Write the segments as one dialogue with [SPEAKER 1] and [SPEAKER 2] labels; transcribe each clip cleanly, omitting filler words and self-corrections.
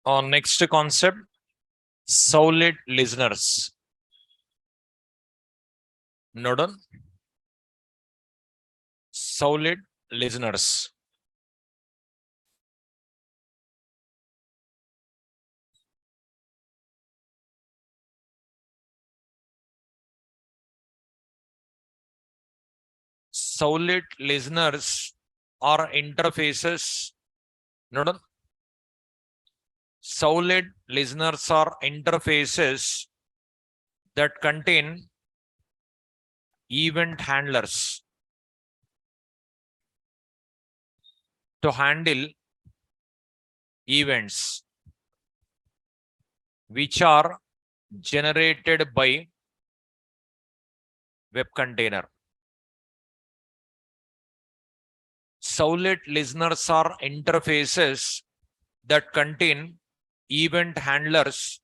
[SPEAKER 1] Next concept, solid listeners. Nodon. Solid listeners. Solid listeners are interfaces. Nodon. Solid listeners are interfaces that contain event handlers to handle events which are generated by web container. Solid listeners are interfaces that contain event handlers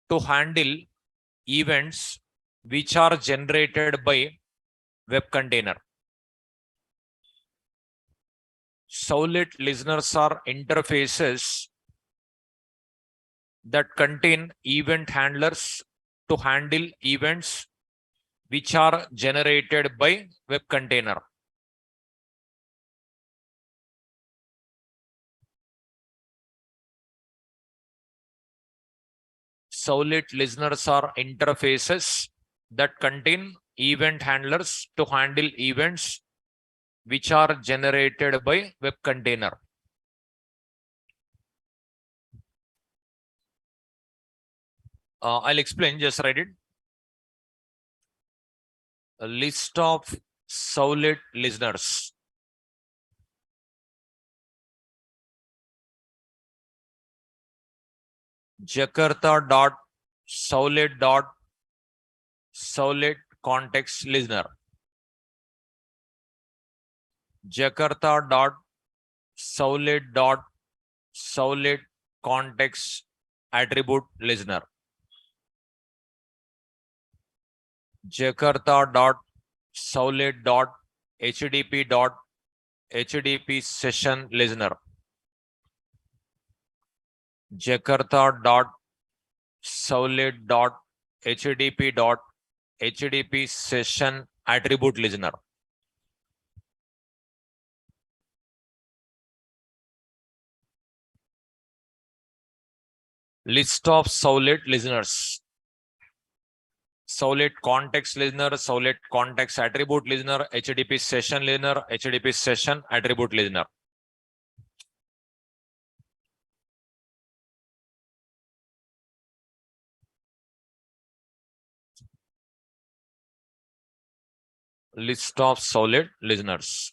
[SPEAKER 1] to handle events which are generated by web container. Solid listeners are interfaces that contain event handlers to handle events which are generated by web container. Solid listeners are interfaces that contain event handlers to handle events which are generated by web container. I'll explain, just write it. A list of solid listeners. Jakarta.solid context listener. Jakarta.solid context attribute listener. Jakarta.solid.hdp session listener. Jakarta.solid.hdp session attribute listener. List of solid listeners. Solid context listener, solid context attribute listener, HTTP session listener, HTTP session attribute listener. List of solid listeners.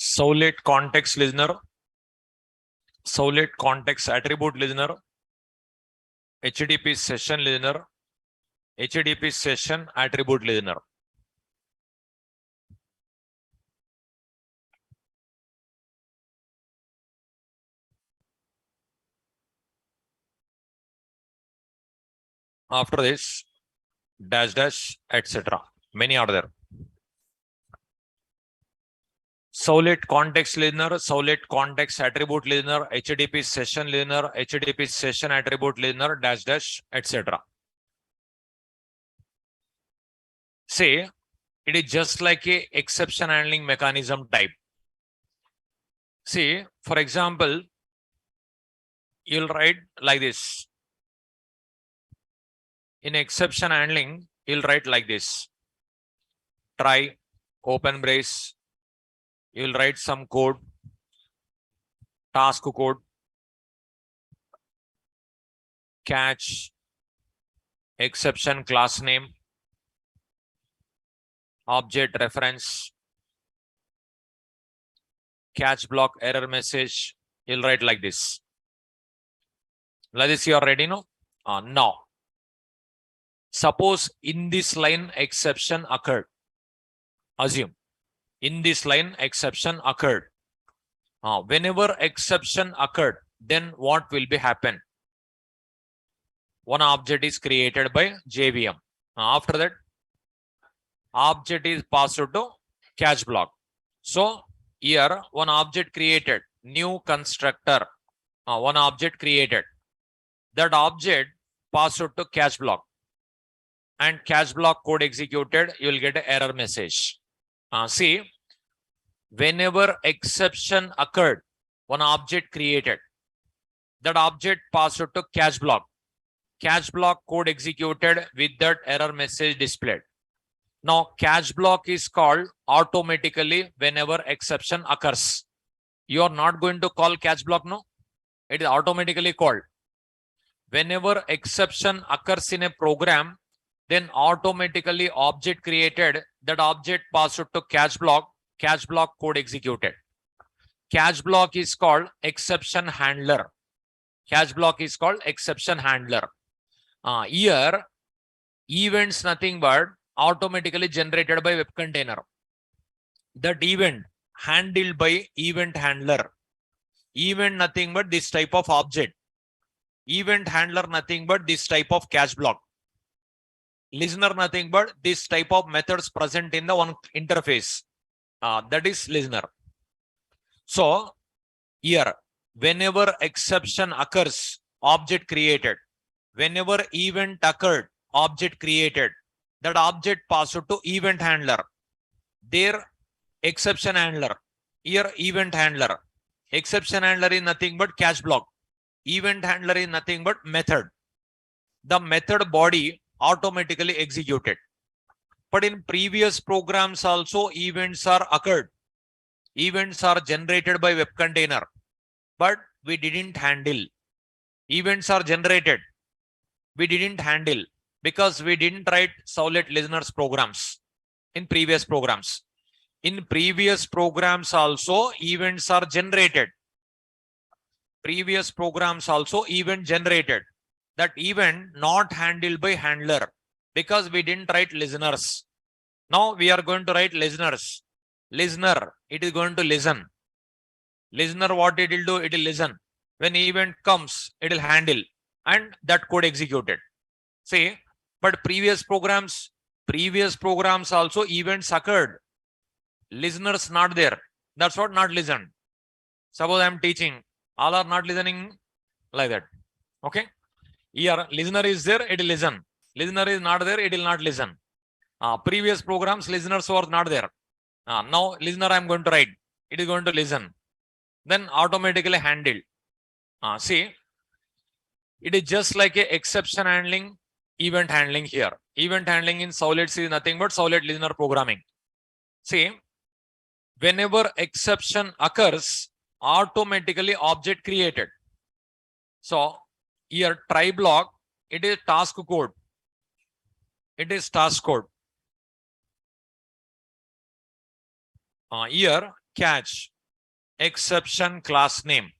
[SPEAKER 1] Solid context listener, solid context attribute listener, HTTP session listener, HTTP session attribute listener. After this, dash dash, etc. Many are there. Solid context listener, solid context attribute listener, HTTP session listener, HTTP session attribute listener, dash dash, etc. Say, it is just like a exception handling mechanism type. See, for example, you'll write like this. In exception handling, you'll write like this. Try, open brace. You'll write some code, task code, catch, exception class name, object reference, catch block error message. You'll write like this. Like this, you are ready now? Now, suppose in this line exception occurred. Assume in this line exception occurred. Whenever exception occurred, then what will be happen? One object is created by JVM. After that, object is passed to catch block. So here one object created, new constructor, one object created. That object passed to catch block, and catch block code executed, you will get an error message. See, whenever exception occurred, one object created, that object passed to catch block code executed with that error message displayed. Now, catch block is called automatically whenever exception occurs. You are not going to call catch block, no? It is automatically called. Whenever exception occurs in a program, then automatically object created, that object passed to catch block code executed. Catch block is called exception handler. Catch block is called exception handler. Here, events nothing but automatically generated by web container. That event handled by event handler. Event nothing but this type of object. Event handler nothing but this type of catch block. Listener nothing but this type of methods present in the one interface. That is listener. So here, whenever exception occurs, object created. Whenever event occurred, object created. That object passed to event handler. There, exception handler. Here, event handler. Exception handler is nothing but catch block. Event handler is nothing but method. The method body automatically executed. But in previous programs also, events are occurred. Events are generated by web container. But we didn't handle. Events are generated. We didn't handle because we didn't write servlet listeners programs in previous programs. In previous programs also, events are generated. Previous programs also event generated. That event not handled by handler because we didn't write listeners. Now we are going to write listeners. Listener, it is going to listen. Listener, what it will do? It will listen. When event comes, it will handle and that code executed. See, but previous programs also events occurred. Listeners not there. That's what not listened. Suppose I am teaching, all are not listening like that. Okay. Here, listener is there, it will listen. Listener is not there, it will not listen. Previous programs, listeners were not there. Now, listener I am going to write. It is going to listen. Then automatically handled. See, it is just like a exception handling, event handling here. Event handling in servlets is nothing but servlet listener programming. See, whenever exception occurs, automatically object created. So here try block, it is task code. It is task code. Here catch, exception class name,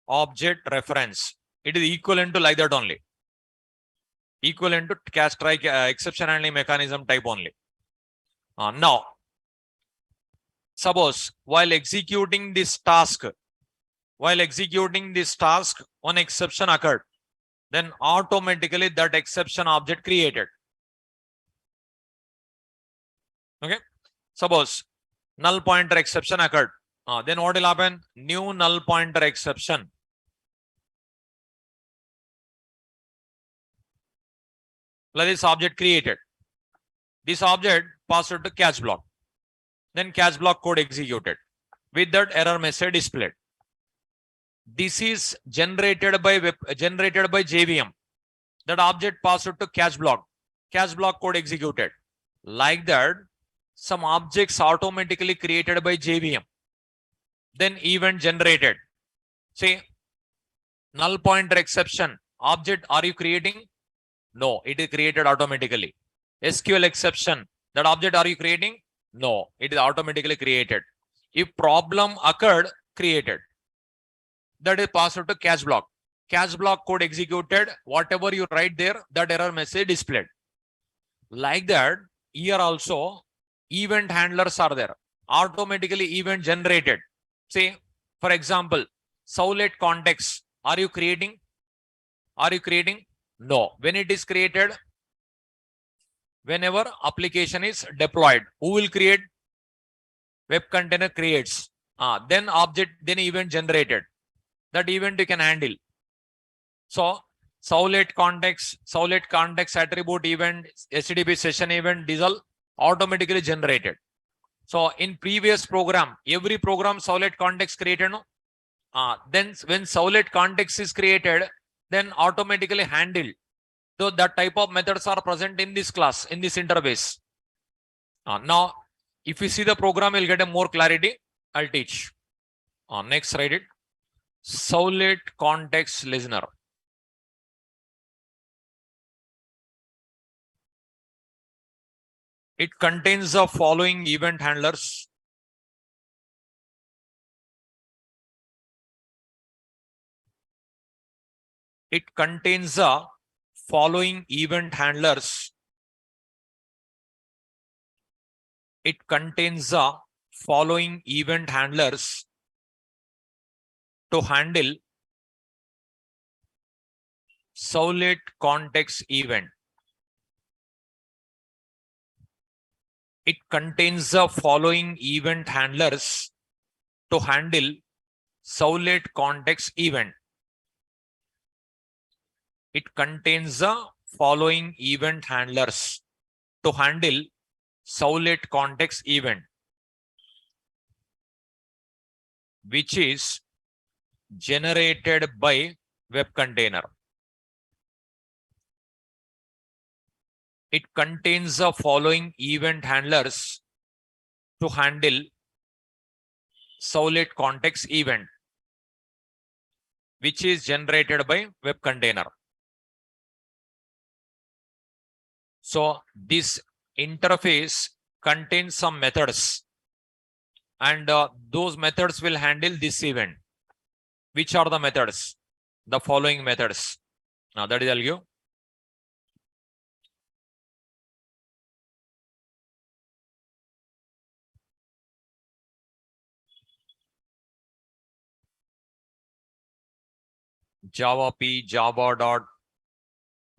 [SPEAKER 1] object reference. It is equivalent to like that only. Equivalent to catch try exception handling mechanism type only. Now, suppose while executing this task, one exception occurred. Then automatically that exception object created. Okay. Suppose null pointer exception occurred. Then what will happen? New null pointer exception. Like this object created. This object passed to catch block. Then catch block code executed. With that error message displayed. This is generated by JVM. That object passed to catch block code executed. Like that, some objects automatically created by JVM. Then event generated. See, null pointer exception object are you creating? No, it is created automatically. SQL exception, that object are you creating? No, it is automatically created. If problem occurred, created. That is passed to catch block. Catch block code executed. Whatever you write there, that error message displayed. Like that, here also event handlers are there. Automatically event generated. Say, for example, Soulet context. Are you creating? Are you creating? No. When it is created, whenever application is deployed, who will create? Web container creates. Then object, then event generated. That event you can handle. So Soulet context attribute event, HTTP session event, these all automatically generated. So in previous program, every program Soulet context created. No? Then when Soulet context is created, then automatically handled. So that type of methods are present in this class, in this interface. Now, if you see the program, you'll get a more clarity. I'll teach. Next, write it. Soulet context listener. It contains the following event handlers. It contains the following event handlers. It contains the following event handlers to handle Soulet context event. It contains the following event handlers to handle Soulet context event. It contains the following event handlers to handle Soulet context event, which is generated by web container. It contains the following event handlers to handle Soulet context event, which is generated by web container. So this interface contains some methods, and those methods will handle this event. Which are the methods? The following methods. Now that is I'll give. Java P, Java dot,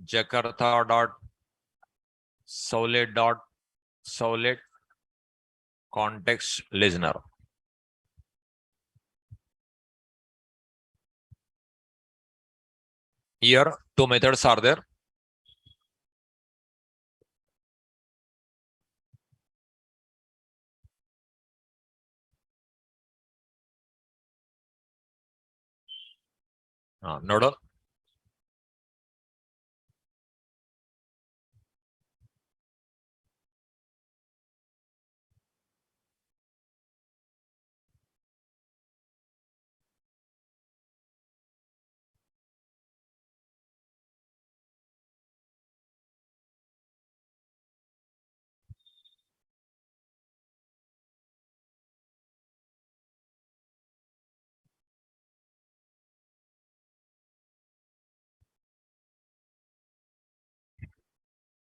[SPEAKER 1] Jakarta dot, Soulet dot, Soulet context listener. Here two methods are there. Nodal.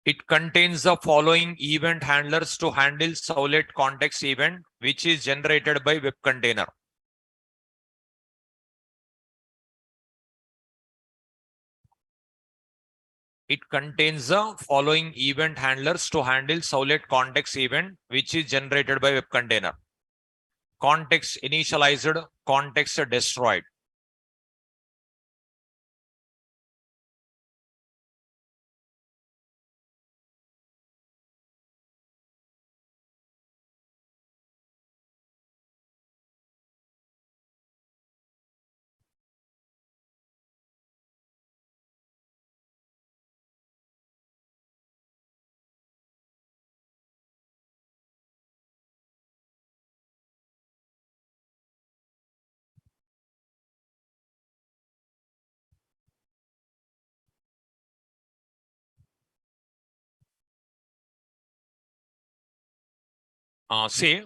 [SPEAKER 1] It contains the following event handlers to handle Soulet context event, which is generated by web container. It contains the following event handlers to handle Soulet context event, which is generated by web container. Context initialized, context destroyed. See,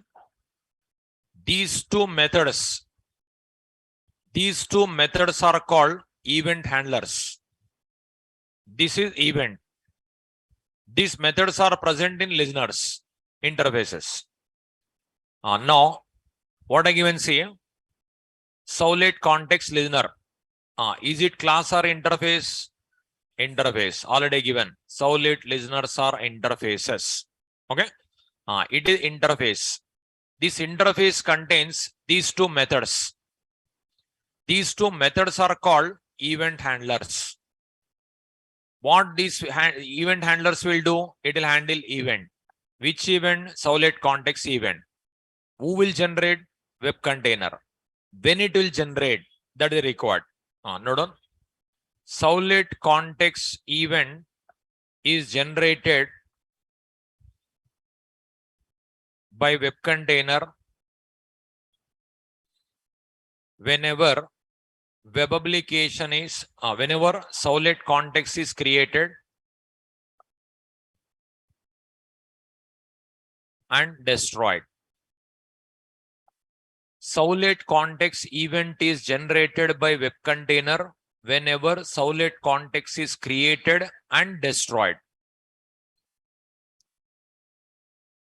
[SPEAKER 1] These two methods are called event handlers. This is event. These methods are present in listeners interfaces. Now, what I given see? Solid context listener. Is it class or interface? Interface already given. Solid listeners are interfaces. Okay. It is interface. This interface contains these two methods. These two methods are called event handlers. What these event handlers will do? It will handle event. Which event? Solid context event. Who will generate? Web container. When it will generate, that is required. Note on. Solid context event is generated by web container whenever web application is, whenever solid context is created and destroyed. Solid context event is generated by web container whenever solid context is created and destroyed.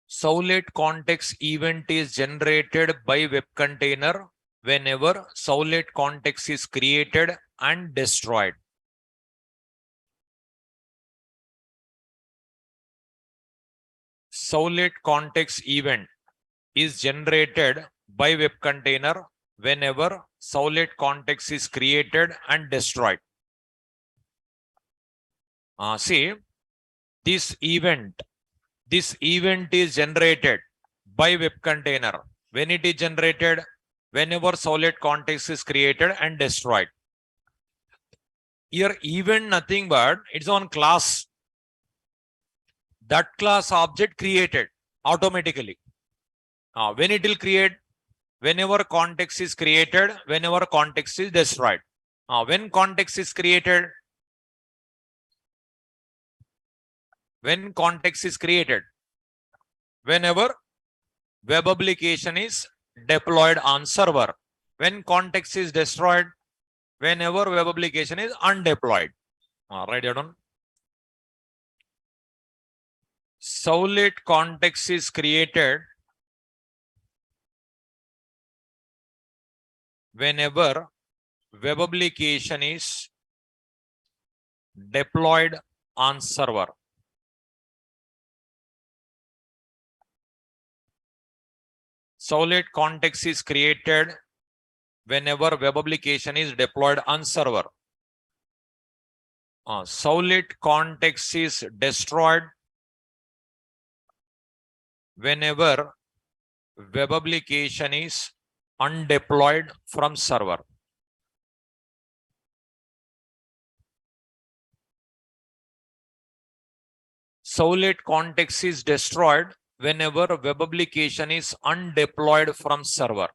[SPEAKER 1] Solid context event is generated by web container whenever solid context is created and destroyed. Solid context event is generated by web container whenever solid context is created and destroyed. See, this event is generated by web container. When it is generated, whenever solid context is created and destroyed. Here event nothing but its own class. That class object created automatically. When it will create, whenever context is created, whenever context is destroyed. When context is created, when context is created, whenever web application is deployed on server. When context is destroyed, whenever web application is undeployed. Write it down. Solid context is created whenever web application is deployed on server. Solid context is created whenever web application is deployed on server. Solid context is destroyed whenever web application is undeployed from server. Solid context is destroyed whenever web application is undeployed from server.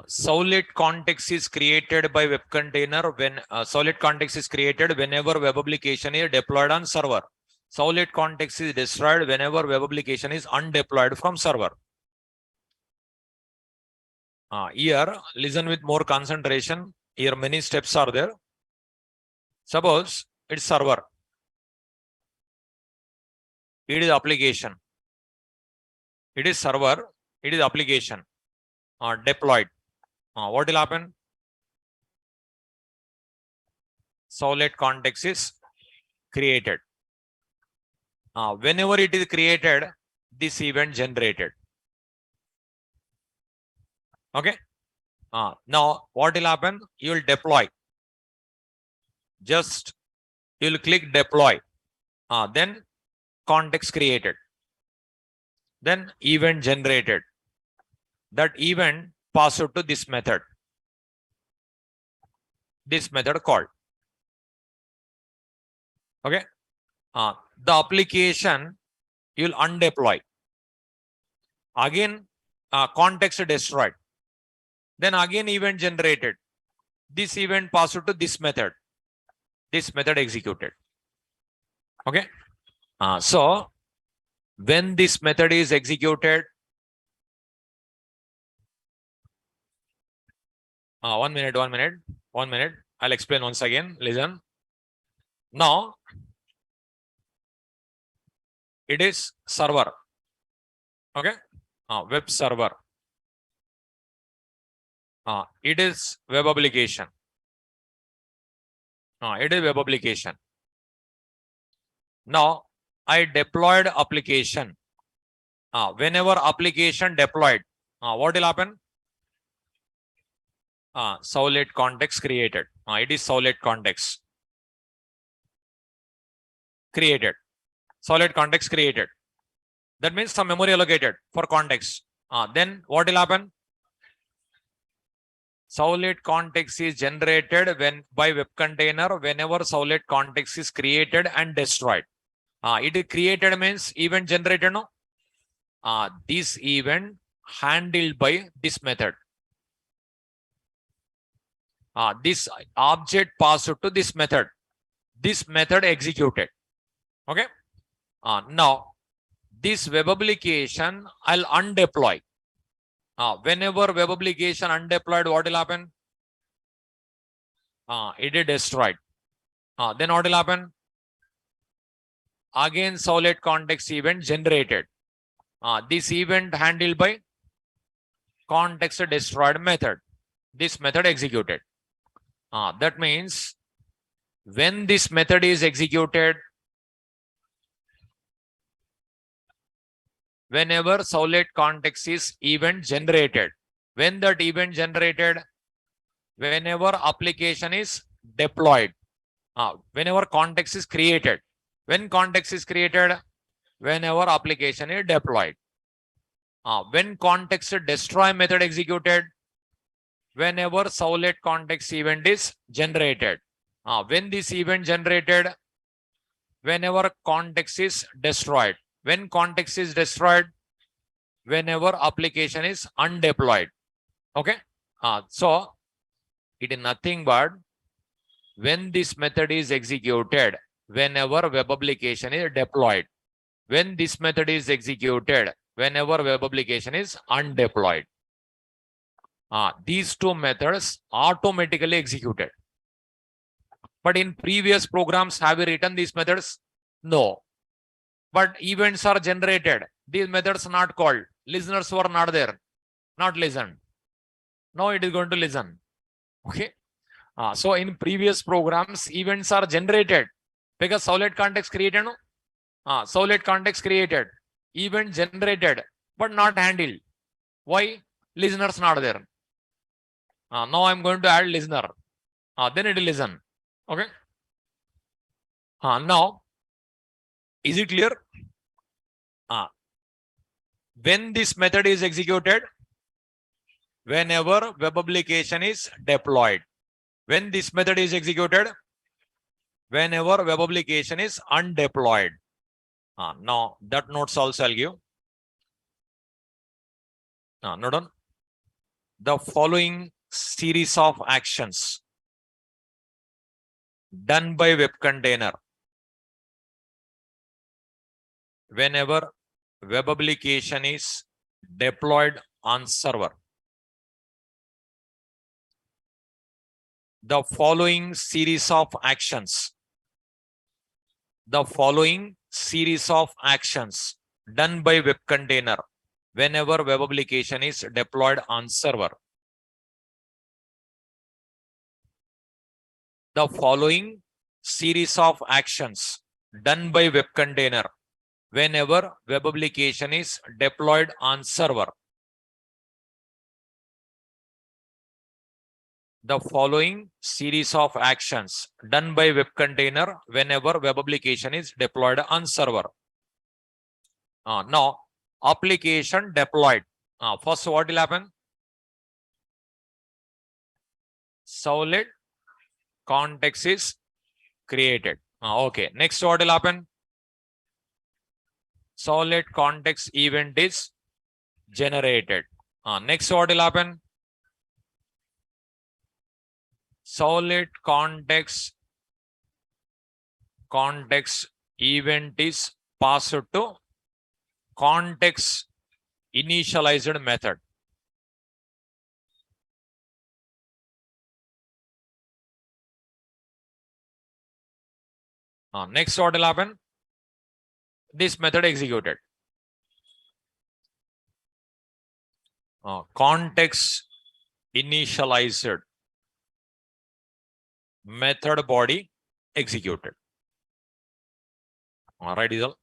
[SPEAKER 1] Solid context is created by web container when solid context is created whenever web application is deployed on server. Solid context is destroyed whenever web application is undeployed from server. Here, listen with more concentration. Here, many steps are there. Suppose it's server. It is application. It is server. It is application. Deployed. What will happen? Solid context is created. Whenever it is created, this event generated. Okay. Now what will happen? You will deploy. Just you will click deploy. Then context created. Then event generated. That event passed to this method. This method called. Okay. The application you will undeploy. Again, context destroyed. Then again event generated. This event passed to this method. This method executed. Okay. So when this method is executed, 1 minute. I'll explain once again. Listen. Now it is server. Okay. Web server. It is web application. It is web application. Now I deployed application. Whenever application deployed, what will happen? Solid context created. It is solid context created. Solid context created. That means some memory allocated for context. Then what will happen? Solid context is generated when by web container whenever solid context is created and destroyed. It is created means event generated. No. This event handled by this method. This object passed to this method. This method executed. Okay. Now this web application I'll undeploy. Whenever web application undeployed, what will happen? It is destroyed. Then what will happen? Again solid context event generated. This event handled by context destroyed method. This method executed. That means when this method is executed, whenever solid context is event generated, when that event generated, whenever application is deployed, whenever context is created, when context is created, whenever application is deployed, when context destroy method executed, whenever solid context event is generated, when this event generated, whenever context is destroyed, when context is destroyed, whenever application is undeployed. Okay. So it is nothing but when this method is executed, whenever web application is deployed, when this method is executed, whenever web application is undeployed. These two methods automatically executed. But in previous programs, have we written these methods? No. But events are generated. These methods not called. Listeners were not there. Not listened. Now it is going to listen. Okay. So in previous programs, events are generated because solid context created. No? Solid context created. Event generated, but not handled. Why? Listeners not there. Now I'm going to add listener. Then it will listen. Okay. Now, is it clear? When this method is executed, whenever web application is deployed. When this method is executed, whenever web application is undeployed. Now that notes also I'll give. Note on the following series of actions done by web container whenever web application is deployed on server. The following series of actions. The following series of actions done by web container whenever web application is deployed on server. The following series of actions done by web container whenever web application is deployed on server. The following series of actions done by web container whenever web application is deployed on server. Now, application deployed. First, what will happen? Solid context is created. Okay. Next, what will happen? Solid context event is generated. Next, what will happen? solid context event is passed to context initialized method. Next, what will happen? This method executed. Context initialized method body executed. All right, Isal.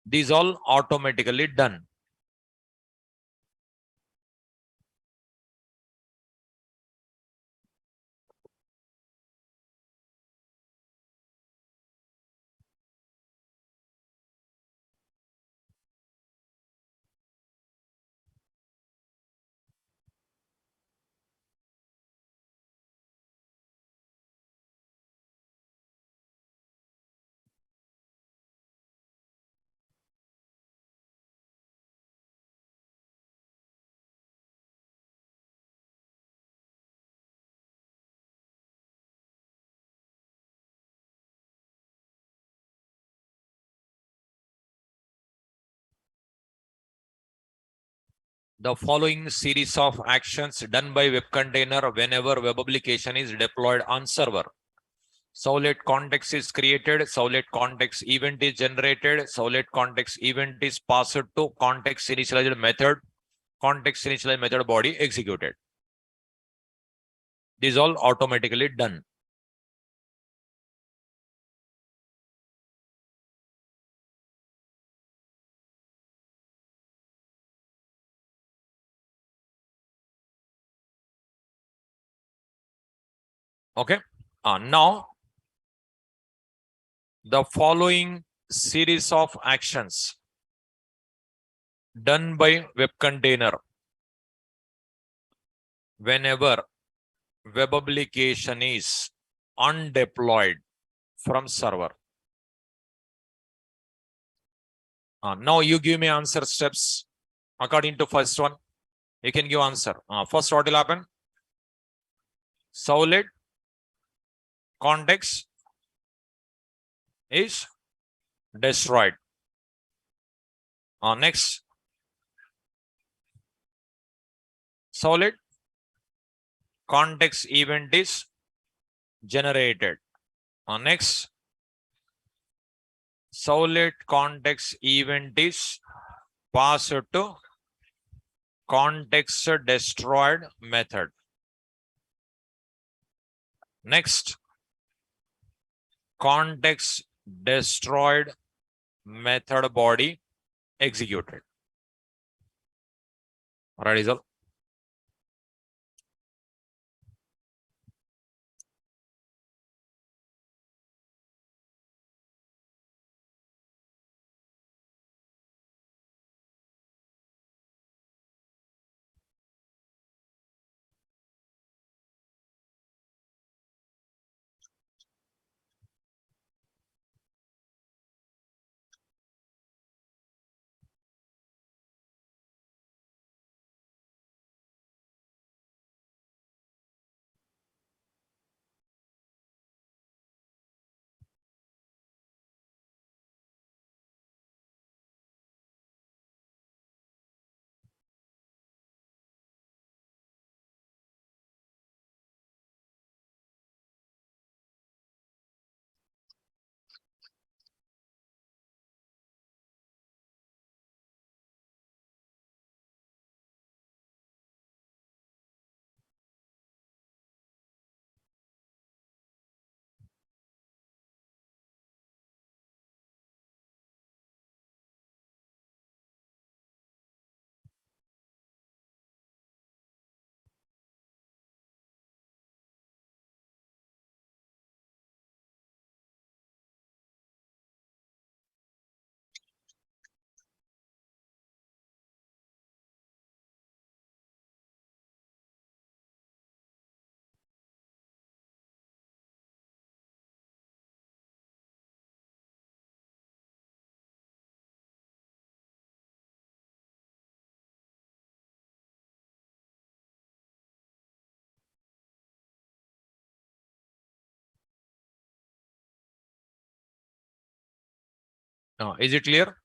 [SPEAKER 1] These all automatically done. The following series of actions done by web container whenever web application is deployed on server. Solid context is created, solid context event is generated, solid context event is passed to context initialized method, context initialized method body executed. This is all automatically done. Okay. Now, the following series of actions done by web container whenever web application is undeployed from server. Now you give me answer steps according to first one. You can give answer. First, what will happen? Solid context is destroyed. Next, solid context event is generated. Next, solid context event is passed to context destroyed method. Next, context destroyed method body executed. All right, Isal. Is it clear?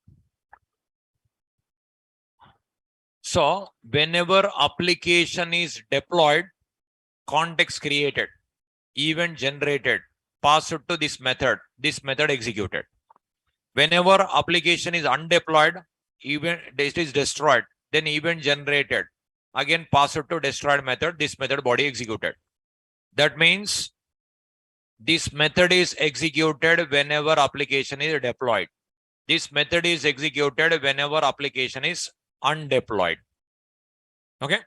[SPEAKER 1] So whenever application is deployed, context created, event generated, passed to this method executed. Whenever application is undeployed, event it is destroyed, then event generated, again passed to destroyed method, this method body executed. That means this method is executed whenever application is deployed. This method is executed whenever application is undeployed. Okay.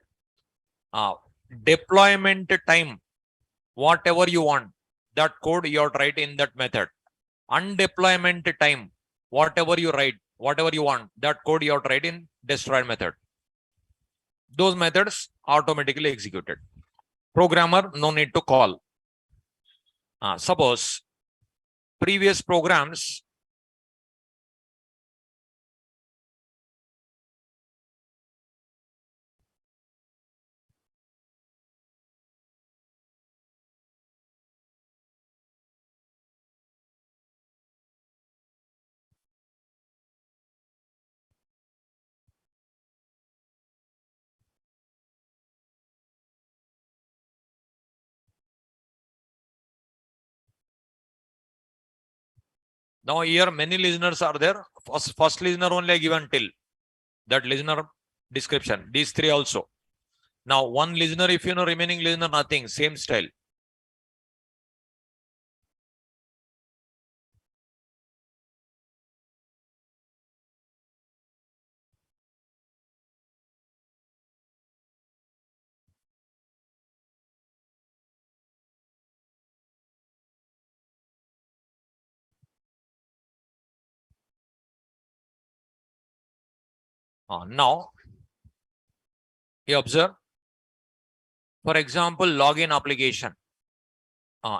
[SPEAKER 1] Deployment time, whatever you want, that code you write in that method. Undeployment time, whatever you write, whatever you want, that code you write in destroyed method. Those methods automatically executed. Programmer no need to call. Suppose previous programs, now here many listeners are there. First listener only given till that listener description. These three also. Now one listener, if you know remaining listener, nothing, same style. Now you observe, for example, login application.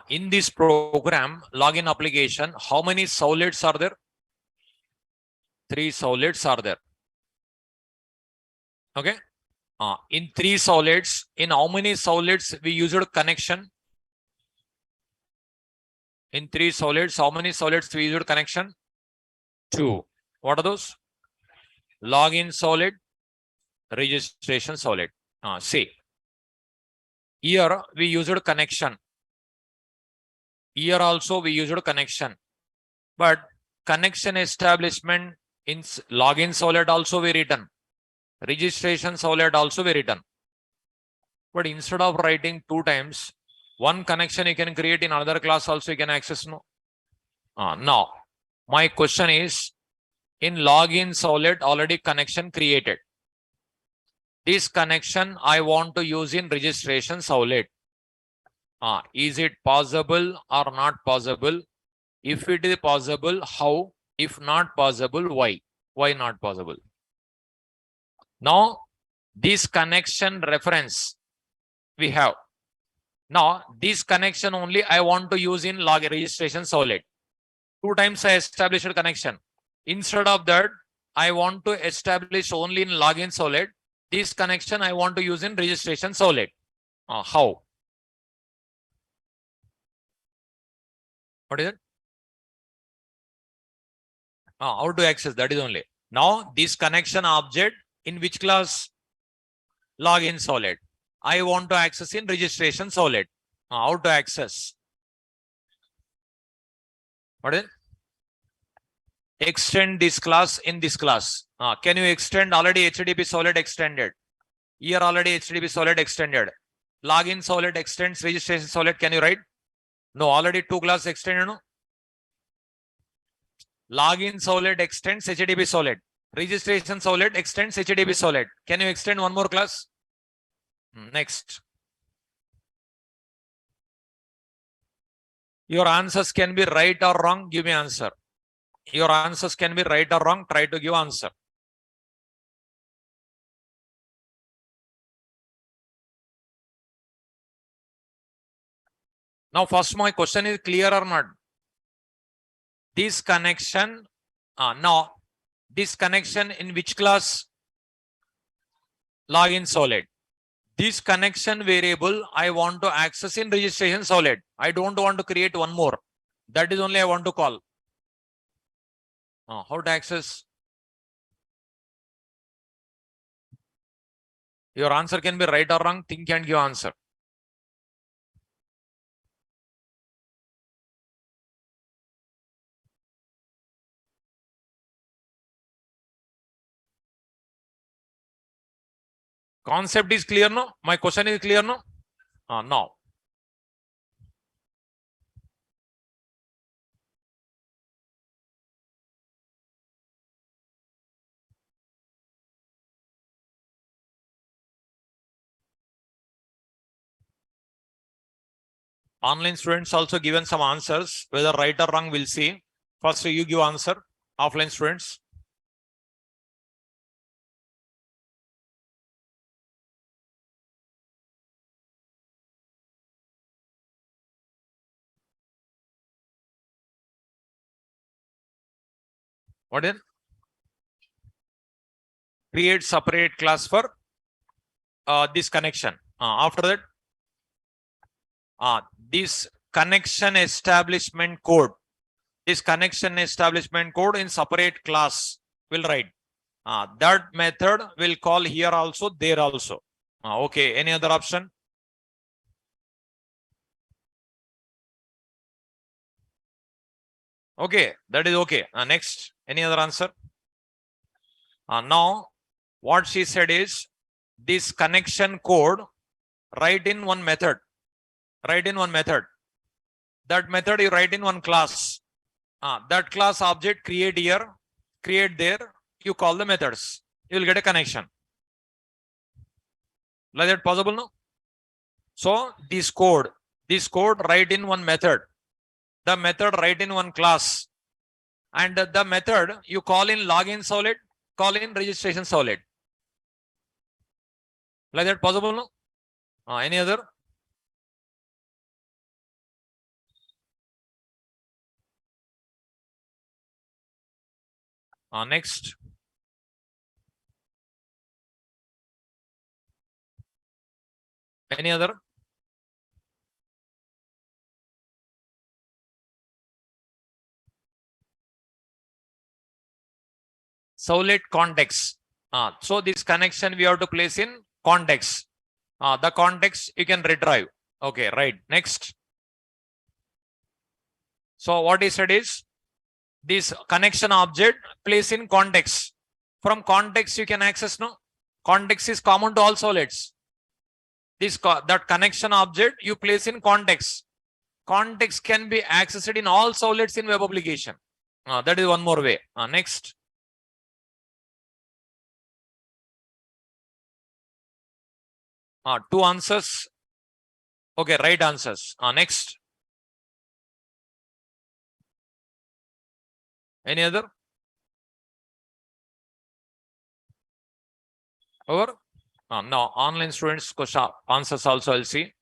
[SPEAKER 1] In this program, login application, how many servlets are there? 3 servlets are there. Okay. In 3 servlets, in how many servlets we used connection? In 3 servlets, how many servlets we used connection? 2. What are those? Login servlet, registration servlet. See, here we used connection. Here also we used connection. But connection establishment in login servlet also we written. Registration servlet also we written. But instead of writing 2 times, one connection you can create in another class also you can access. No. Now, my question is, in login servlet already connection created. This connection I want to use in registration servlet. Is it possible or not possible? If it is possible, how? If not possible, why? Why not possible? Now, this connection reference we have. Now, this connection only I want to use in log registration servlet. 2 times I established connection. Instead of that, I want to establish only in login servlet. This connection I want to use in registration servlet. How? What is it? How to access? That is only. Now, this connection object in which class? Login servlet. I want to access in registration servlet. How to access? What is it? Extend this class in this class. Can you extend? Already HTTP servlet extended. Here already HTTP servlet extended. Login servlet extends registration servlet. Can you write? No, already 2 class extended. No. Login servlet extends HTTP servlet. Registration servlet extends HTTP servlet. Can you extend one more class? Next. Your answers can be right or wrong. Give me answer. Your answers can be right or wrong. Try to give answer. Now, first my question is clear or not? This connection, now this connection in which class? Login servlet. This connection variable I want to access in registration servlet. I don't want to create one more. That is only I want to call. How to access? Your answer can be right or wrong. Think and give answer. Concept is clear, no? My question is clear, no? Now. Online students also given some answers. Whether right or wrong, we'll see. First, you give answer. Offline students. What then? Create separate class for this connection. After that, this connection establishment code. This connection establishment code in separate class will write. That method will call here also, there also. Okay. Any other option? Okay, that is okay. Next, any other answer? Now, what she said is this connection code write in one method. Write in one method. That method you write in one class. That class object create here, create there. You call the methods. You will get a connection. Like that possible, no? So this code write in one method. The method write in one class. And the method you call in login solid, call in registration solid. Like that possible, no? Any other? Next. Any other? Solid context. So this connection we have to place in context. The context you can retrieve. Okay, right. Next. So what he said is this connection object place in context. From context you can access, no? Context is common to all solids. That connection object you place in context. Context can be accessed in all solids in web application. That is one more way. Next. Two answers. Okay, right answers. Next. Any other? Over? Now, online students question answers also I'll see.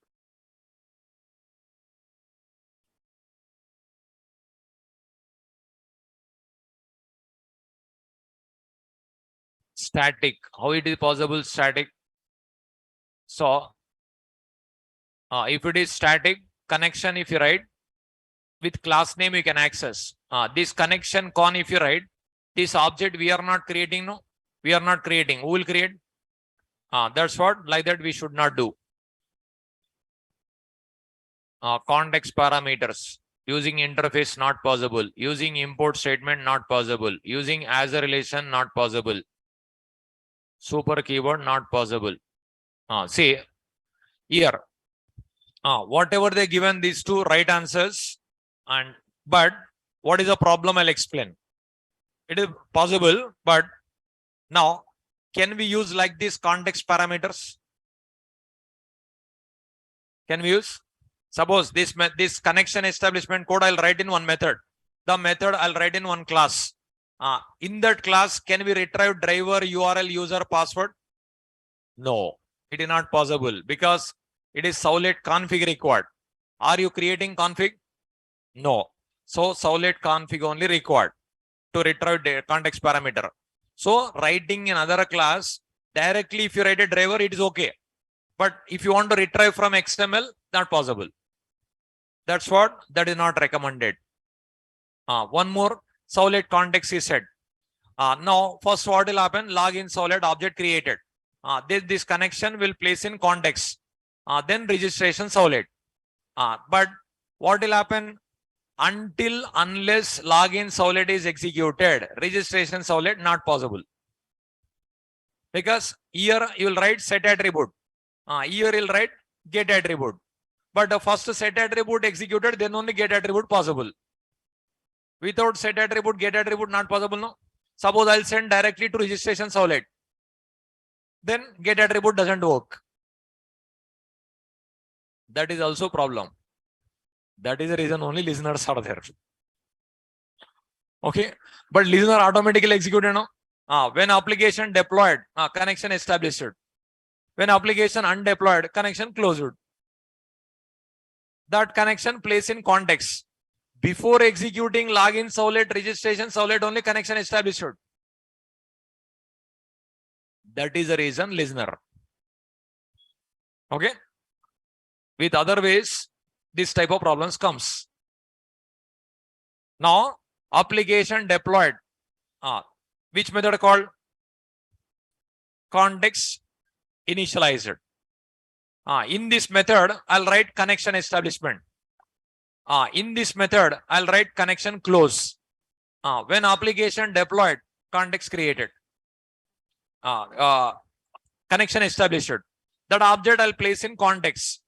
[SPEAKER 1] Static. How it is possible static? So, if it is static connection, if you write with class name, you can access. This connection con, if you write, this object we are not creating, no? We are not creating. Who will create? That's what, like that we should not do. Context parameters. Using interface not possible. Using import statement not possible. Using as a relation not possible. Super keyword not possible. See here. Whatever they given these two right answers, but what is the problem? I'll explain. It is possible, but now can we use like this context parameters? Can we use? Suppose this connection establishment code I'll write in one method. The method I'll write in one class. In that class, can we retrieve driver, URL, user, password? No, it is not possible because it is solid config required. Are you creating config? No. So solid config only required to retrieve the context parameter. So writing in another class directly, if you write a driver, it is okay. But if you want to retrieve from XML, not possible. That's what that is not recommended. One more. Solid context is set. Now, first what will happen? Login solid object created. This connection will place in context. Then registration solid. But what will happen? Until unless login solid is executed, registration solid not possible. Because here you will write set attribute. Here you will write get attribute. But the first set attribute executed, then only get attribute possible. Without set attribute, get attribute not possible, no? Suppose I'll send directly to registration solid. Then get attribute doesn't work. That is also problem. That is the reason only listeners are there. Okay. But listener automatically executed, no? When application deployed, connection established. When application undeployed, connection closed. That connection placed in context. Before executing login solid, registration solid, only connection established. That is the reason listener. Okay. With other ways, this type of problems comes. Now, application deployed. Which method called? Context initialized. In this method, I'll write connection establishment. In this method, I'll write connection close. When application deployed, context created. Connection established. That object I'll place in context.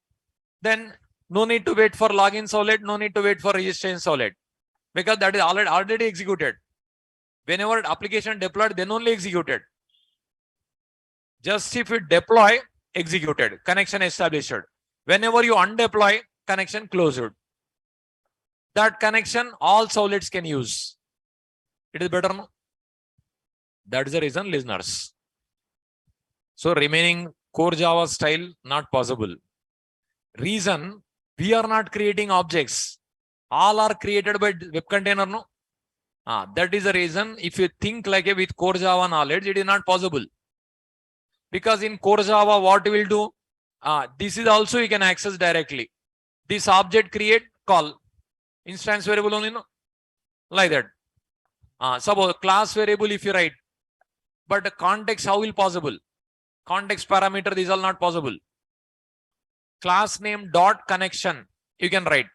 [SPEAKER 1] Then no need to wait for login solid, no need to wait for registration solid. Because that is already executed. Whenever application deployed, then only executed. Just if you deploy, executed, connection established. Whenever you undeploy, connection closed. That connection all solids can use. It is better, no? That is the reason, listeners. So remaining core Java style not possible. Reason, we are not creating objects. All are created by web container, no? That is the reason. If you think like a with core Java knowledge, it is not possible. Because in core Java, what we will do? This is also you can access directly. This object create call. Instance variable only, no? Like that. Suppose class variable if you write. But the context, how will possible? Context parameter, these are not possible. Class name dot connection, you can write.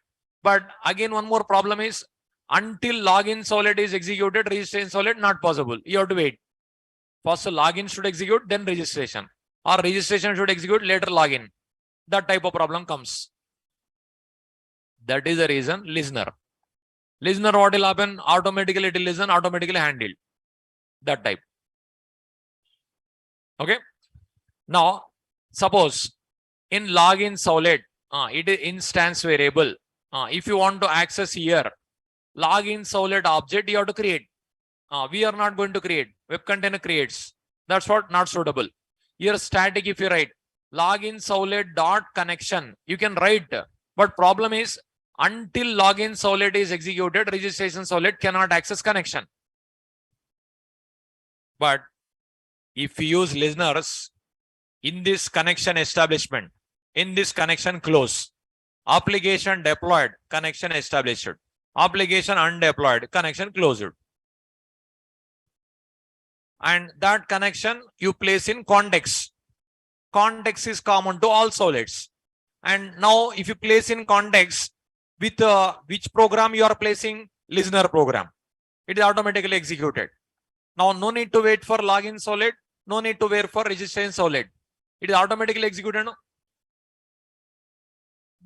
[SPEAKER 1] But again, one more problem is until login solid is executed, registration solid not possible. You have to wait. First login should execute, then registration. Or registration should execute, later login. That type of problem comes. That is the reason listener. Listener, what will happen? Automatically it will listen, automatically handled. That type. Okay. Now, suppose in login solid, it is instance variable. If you want to access here, login solid object you have to create. We are not going to create. Web container creates. That's what not suitable. Here static if you write login solid dot connection, you can write. But problem is until login solid is executed, registration solid cannot access connection. But if you use listeners in this connection establishment, in this connection close, application deployed, connection established, application undeployed, connection closed. And that connection you place in context. Context is common to all solids. And now if you place in context with which program you are placing, listener program, it is automatically executed. Now no need to wait for login solid, no need to wait for registration solid. It is automatically executed. No?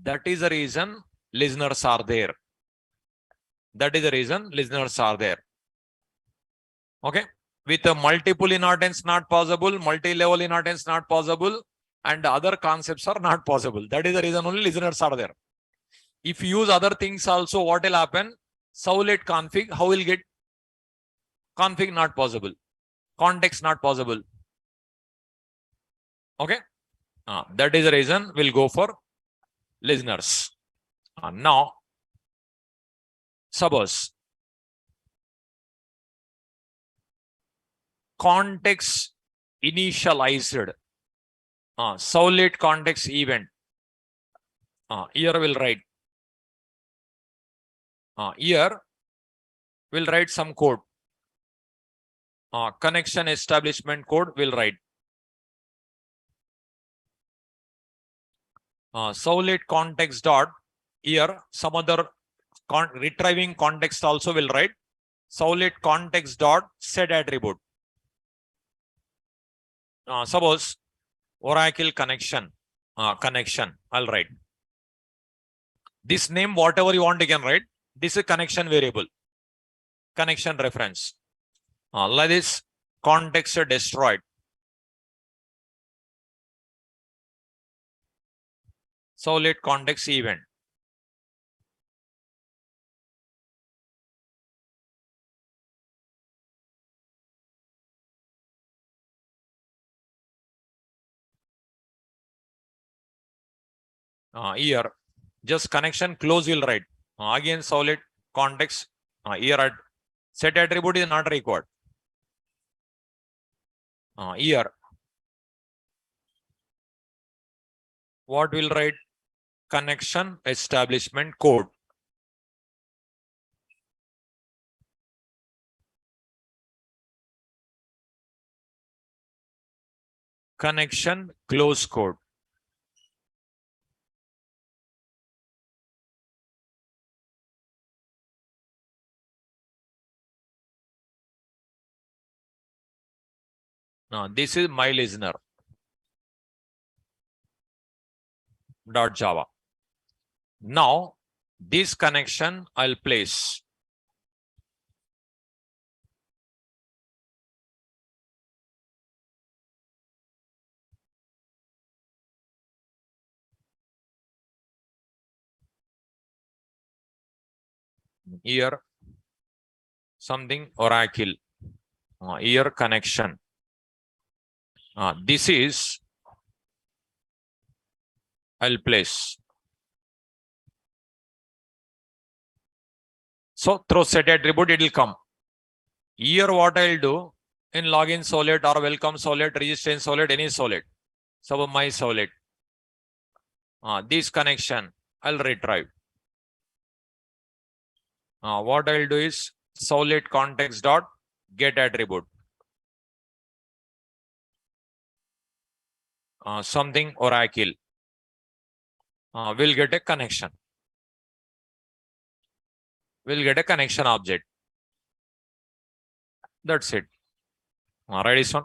[SPEAKER 1] That is the reason listeners are there. That is the reason listeners are there. Okay. With a multiple inheritance not possible, multi-level inheritance not possible, and other concepts are not possible. That is the reason only listeners are there. If you use other things also, what will happen? Solid config, how will get? Config not possible. Context not possible. Okay. That is the reason we'll go for listeners. Now, suppose context initialized solid context event. Here we'll write. Here We'll write some code. Connection establishment code will write. Solid context dot, here some other retrieving context also will write. Solid context dot set attribute. Suppose Oracle connection, I'll write. This name, whatever you want, you can write. This is connection variable, connection reference. Like this, context destroyed. Solid context event. Here, just connection close will write. Again, solid context. Here at set attribute is not required. Here, what will write? Connection establishment code. Connection close code. This is my listener. .java. Now, this connection I'll place. Here, something Oracle. Here connection. This is I'll place. So through set attribute, it will come. Here, what I'll do in login solid or welcome solid, register in solid, any solid. So my solid. This connection I'll retrieve. What I'll do is solid context dot get attribute. Something Oracle. We'll get a connection. We'll get a connection object. That's it. Ready, son?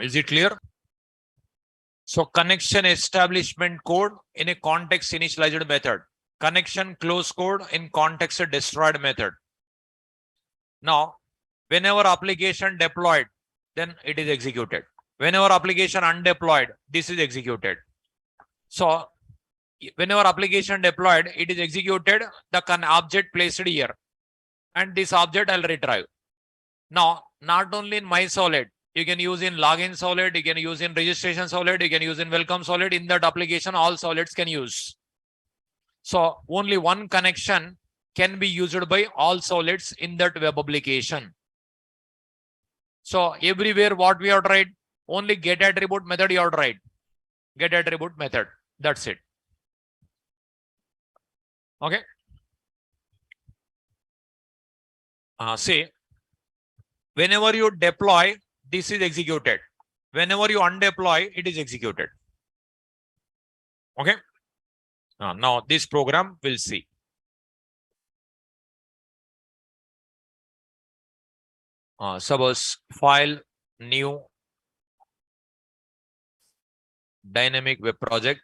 [SPEAKER 1] Is it clear? So connection establishment code in a context initialized method. Connection close code in context destroyed method. Now, whenever application deployed, then it is executed. Whenever application undeployed, this is executed. So whenever application deployed, it is executed, the object placed here, and this object I'll retrieve. Now, not only in my solid, you can use in login solid, you can use in registration solid, you can use in welcome solid. In that application, all solids can use. So only one connection can be used by all solids in that web application. So everywhere what we have tried, only get attribute method you have tried. Get attribute method. That's it. Okay. See, whenever you deploy, this is executed. Whenever you undeploy, it is executed. Okay. Now this program we'll see. Suppose file, new, dynamic web project,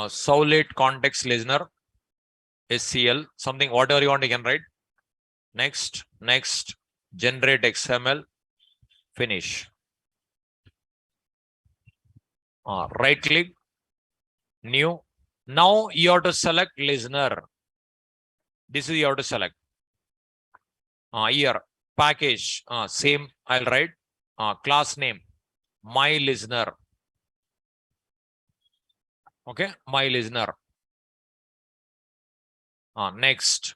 [SPEAKER 1] solid context listener, SCL, something, whatever you want, you can write. Next, generate XML, finish. Right click, new. Now you have to select listener. This is you have to select. Here, package, same, I'll write. Class name, my listener. Okay, my listener. Next.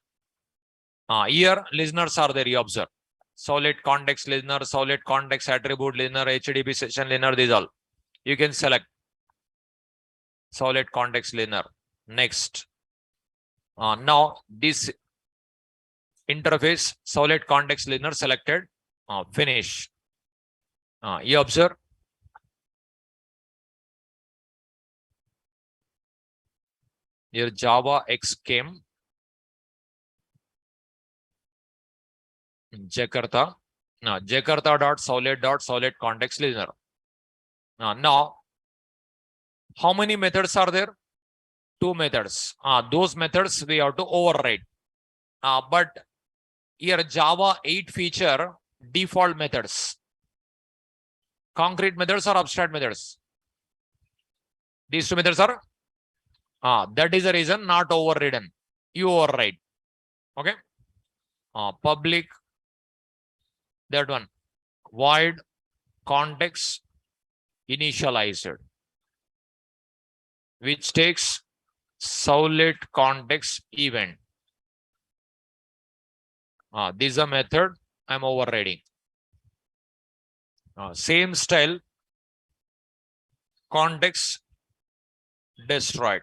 [SPEAKER 1] Here, listeners are there, you observe. Solid context listener, solid context attribute listener, HTTP session listener, these all. You can select solid context listener. Next. Now, this interface, solid context listener selected. Finish. You observe. Your Java X came. Jakarta. Now, Jakarta.solid context listener. Now, how many methods are there? 2 methods. Those methods we have to override. But here Java 8 feature default methods. Concrete methods or abstract methods? These 2 methods are? That is the reason not overridden. You override. Okay. Public, that one. Void context initialized, which takes solid context event. This is a method I'm overriding. Same style, context destroyed.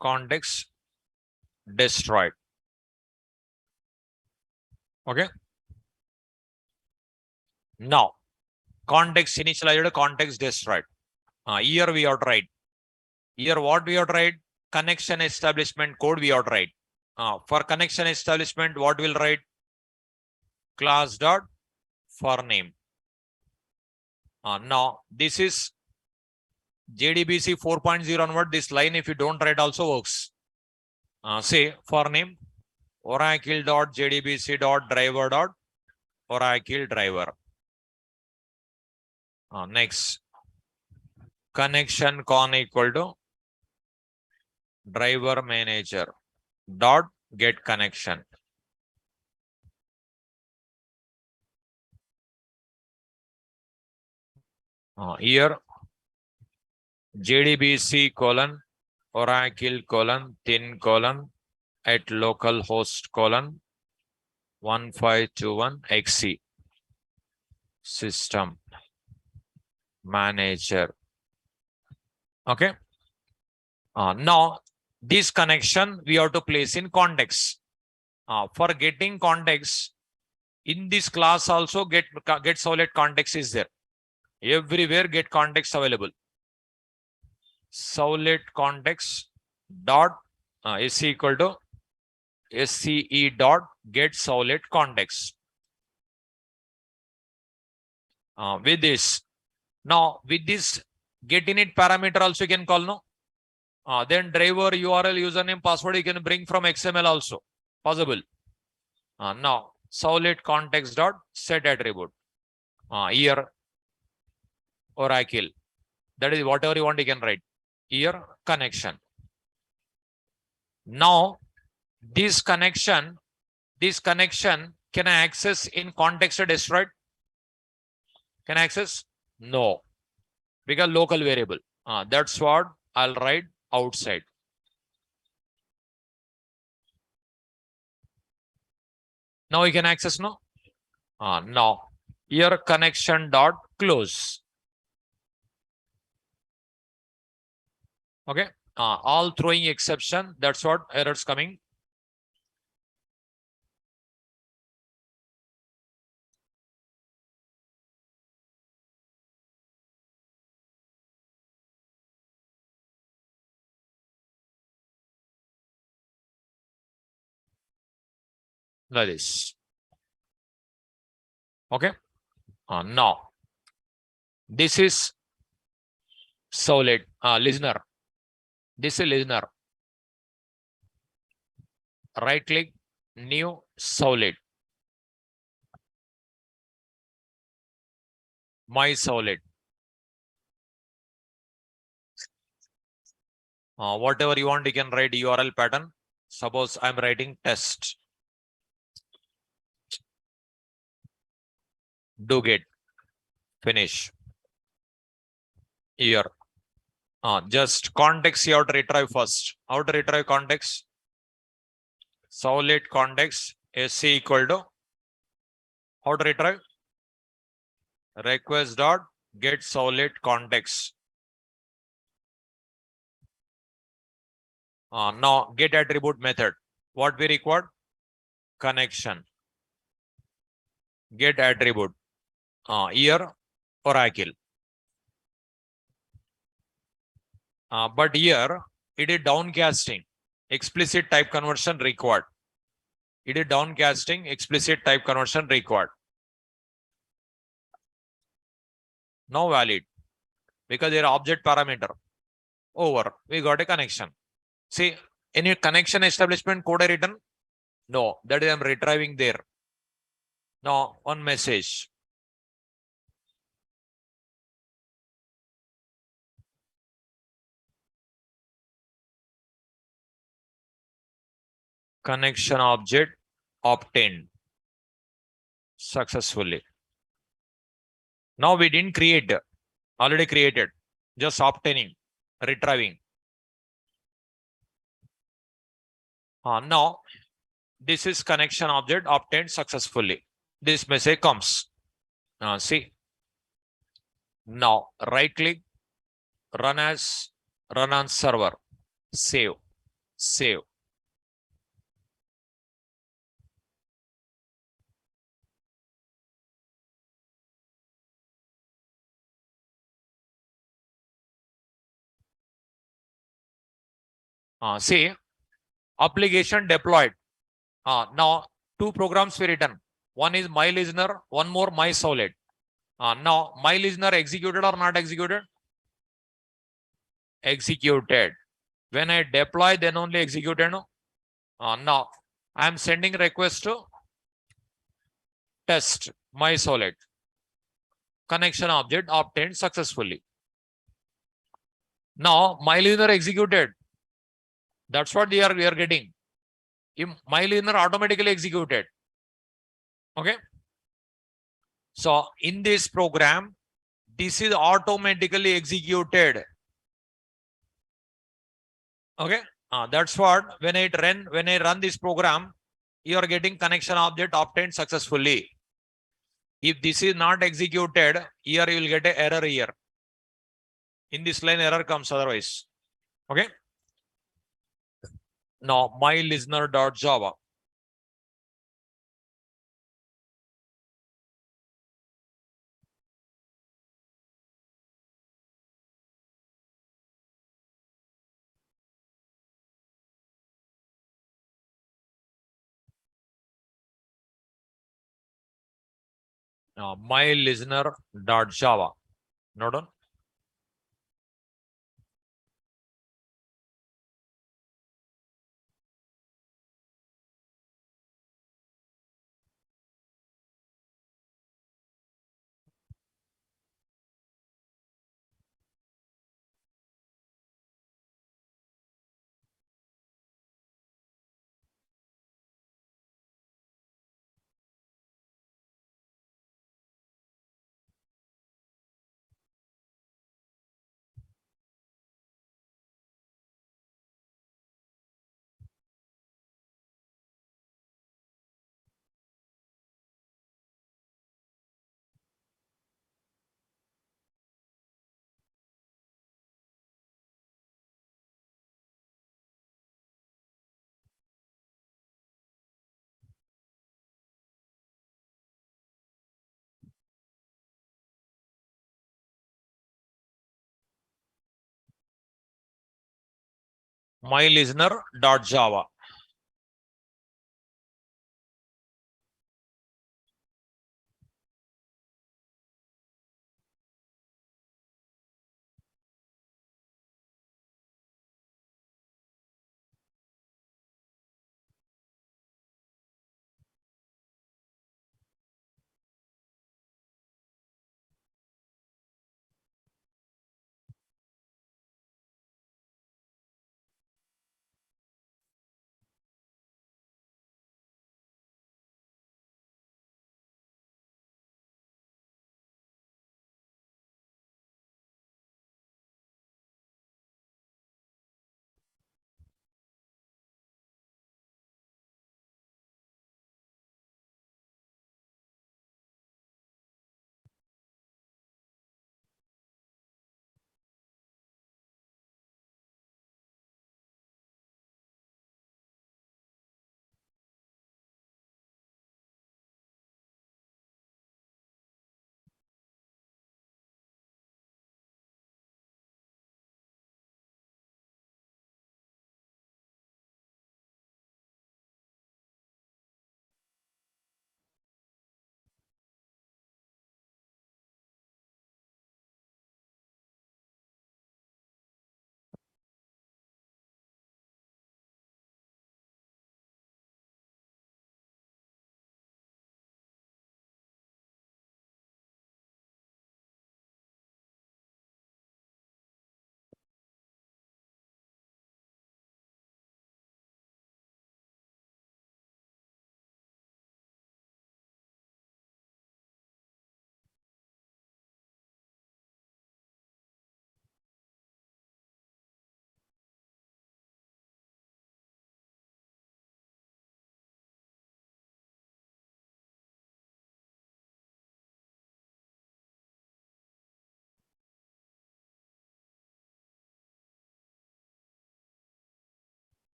[SPEAKER 1] Context destroyed. Okay. Now, context initialized, context destroyed. Here we have tried. Here what we have tried? Connection establishment code we have tried. For connection establishment, what we'll write? Class dot for name. Now this is JDBC 4.0 onward. This line, if you don't write, also works. Say for name oracle.jdbc.driver.oracle driver. Next, connection con equal to driver manager dot get connection. Here JDBC colon oracle colon thin colon at localhost colon 1521 XC system manager. Okay. Now this connection we have to place in context. For getting context, in this class also get solid context is there. Everywhere get context available. Solid context dot is equal to SCE dot get solid context. With this. Now, with this get init parameter also you can call, no? Then driver URL username password you can bring from XML also possible. Now solid context dot set attribute. Here Oracle. That is whatever you want you can write. Here connection. Now this connection can I access in context destroyed? Can I access? No, because local variable. That's what I'll write outside. Now you can access, no? Now here connection dot close. Okay. All throwing exception. That's what errors coming. Like this. Okay. Now this is solid listener. This is listener. Right click, new solid. My solid. Whatever you want, you can write URL pattern. Suppose I'm writing test. Do get. Finish. Here. Just context you have to retrieve first. How to retrieve context? Solid context SC equal to, how to retrieve? Request dot get solid context. Now get attribute method. What we require? Connection. Get attribute. Here Oracle. But here it is downcasting. Explicit type conversion required. It is downcasting, explicit type conversion required. Now valid. Because there object parameter. Over. We got a connection. See, any connection establishment code I written? No, that is I'm retrieving there. Now one message. Connection object obtained successfully. Now we didn't create, already created, just obtaining, retrieving. Now this is connection object obtained successfully. This message comes. See. Now right click, run on server, save. See, application deployed. Now two programs we written. One is my listener, one more my solid. Now my listener executed or not executed? Executed. When I deploy, then only executed. No? Now I am sending request to test my solid. Connection object obtained successfully. Now my listener executed. That's what we are getting. If my listener automatically executed. Okay. So in this program, this is automatically executed. Okay. That's what when I run this program, you are getting connection object obtained successfully. If this is not executed, here you will get an error here. In this line, error comes otherwise. Okay. Now my listener.java. My listener dot Java. Note down. My listener dot Java.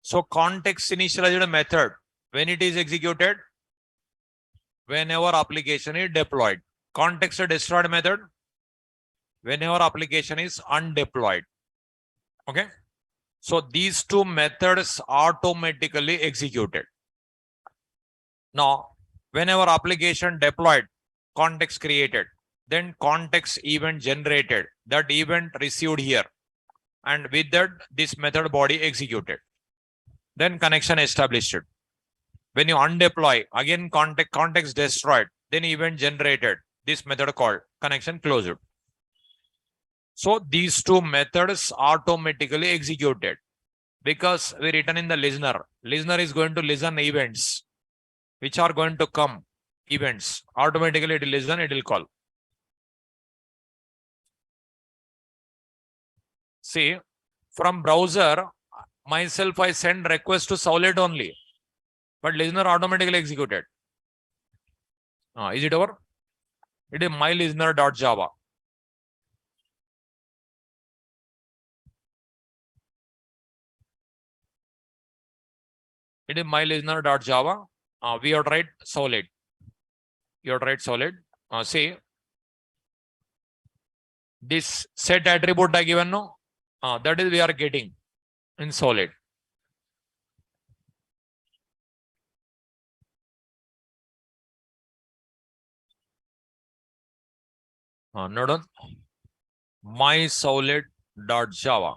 [SPEAKER 1] So context initialized method, when it is executed, whenever application is deployed. Context destroyed method, whenever application is undeployed. Okay. So these two methods automatically executed. Now, whenever application deployed, context created, then context event generated, that event received here. And with that, this method body executed. Then connection established. When you undeploy, again context destroyed, then event generated, this method called connection closed. So these two methods automatically executed because we written in the listener. Listener is going to listen events which are going to come events. Automatically it will listen, it will call. See, from browser, myself, I send request to Solid only, but listener automatically executed. Is it over? It is my listener.java. It is my listener.java. We have tried Solid. You have tried Solid. See, this set attribute I given no. That is we are getting in Solid. Note on my solid.java.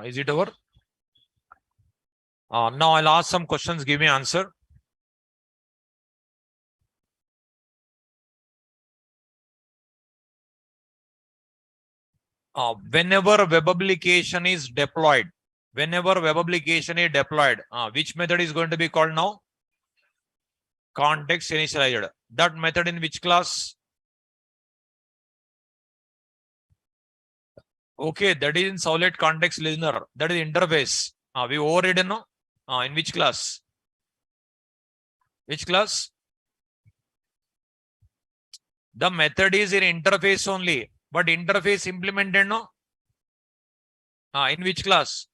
[SPEAKER 1] Is it over? Now I'll ask some questions. Give me answer. Whenever web application is deployed, which method is going to be called now? Context initialized. That method in which class? Okay, that is in solid context listener. That is interface. We overridden, no? In which class? Which class? The method is in interface only, but interface implemented, no? In which class?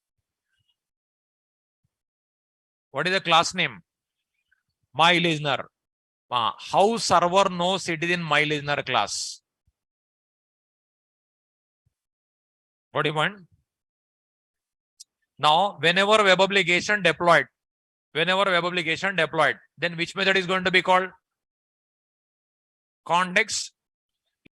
[SPEAKER 1] What is the class name? My listener. How server knows it is in my listener class? What do you want? Now, whenever web application deployed, then which method is going to be called? Context